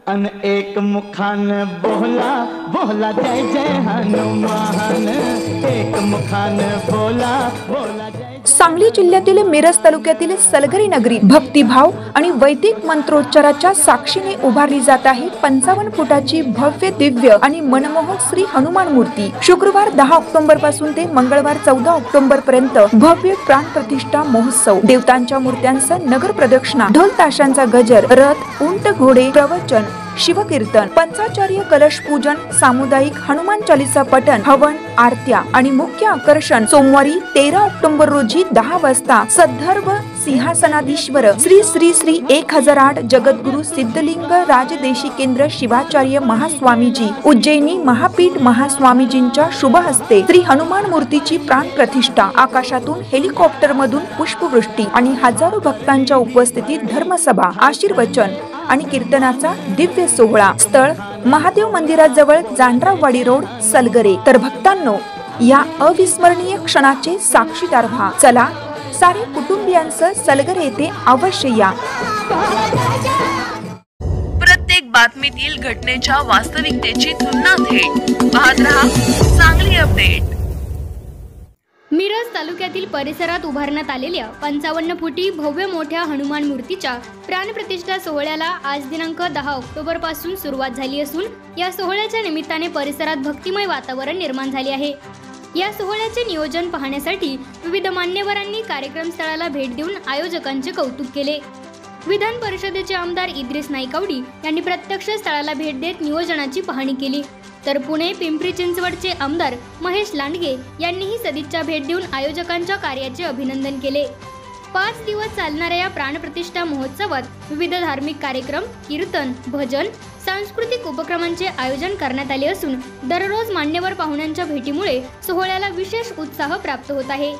अन एक मुखान बोला बोला जय जय हनुमान, एक मुखान बोला बोला जय। सांगली जिल्ह्यातील मिरज तालुक्यातील सलगरी नगरीत भक्तिभाव आणि वैदिक मंत्रोच्चाराच्या साक्षीने उभारली जात आहे 55 फुटाची भव्य दिव्य आणि मनमोहक श्री हनुमान मूर्ती। शुक्रवार 10 ऑक्टोबर पासून ते मंगळवार 14 ऑक्टोबर पर्यंत भव्य प्राण प्रतिष्ठा महोत्सव, देवतांच्या मूर्त्यांचं नगर प्रदक्षिणा, ढोल ताशांचा गजर, रथ, उंट, घोडे, प्रवचन, शिवकीर्तन, पंचाचार्य कलश पूजन, सामुदायिक हनुमान चालीसा पठण, हवन, आरत्या आणि मुख्य आकर्षण सोमवारी 13 ऑक्टोबर रोजी 10 वाजता सद्धर्व सिंहासनाधीश्वर श्री श्री श्री 1008 जगद्गुरु सिद्धलिंग राजदेशी केंद्र शिवाचार्य महास्वामीजी उज्जैनी महापीठ महास्वामीजींच्या शुभ हस्ते श्री हनुमान मूर्तीची प्राण प्रतिष्ठा, आकाशातून हेलिकॉप्टर मधून पुष्पवृष्टी आणि हजारो भक्तांच्या उपस्थितीत धर्मसभा, आशीर्वचन आणि कीर्तनाचा दिव्य सोहळा। स्थळ महादेव मंदिराजवळ जांडरावाडी रोड, सलगरे। तर भक्तांनो, या अविस्मरणीय क्षणाचे साक्षीदार व्हा। चला सारे कुटुंबियांसह सलगरे येथे अवश्य या। प्रत्येक बातमीतील घटनेच्या वास्तविकतेची तुलना थेट पाहत रहा सांगली अपडेट। मिरज तालुक्यातील परिसरात उभारण्यात आलेल्या 55 फुटी भव्य मोठ्या हनुमान मूर्तीच्या प्राणप्रतिष्ठा सोहळ्याला आज दिनांक 10 ऑक्टोबर पासून सुरुवात झाली असून या सोहळ्याच्या निमित्ताने परिसरात भक्तिमय वातावरण निर्माण झाले आहे। या सोहळ्याचे नियोजन पाहण्यासाठी विविध मान्यवरांनी कार्यक्रम स्थळाला भेट देऊन आयोजकांचे कौतुक केले। विधान परिषदेचे आमदार इद्रिस नाईकवडी यांनी प्रत्यक्ष स्थळाला भेट देत नियोजनाची पाहणी केली, तर पुणे पिंपरी चिंचवडचे आमदार महेश लांडगे यांनीही सदिच्छा भेट देऊन आयोजकांच्या कार्याचे अभिनंदन केले। 5 दिवस चालणाऱ्या या प्राणप्रतिष्ठा महोत्सवात विविध धार्मिक कार्यक्रम, कीर्तन, भजन, सांस्कृतिक उपक्रमांचे आयोजन करण्यात आले असून दररोज मान्यवर पाहुण्यांच्या भेटीमुळे सोहळ्याला विशेष उत्साह प्राप्त होत आहे।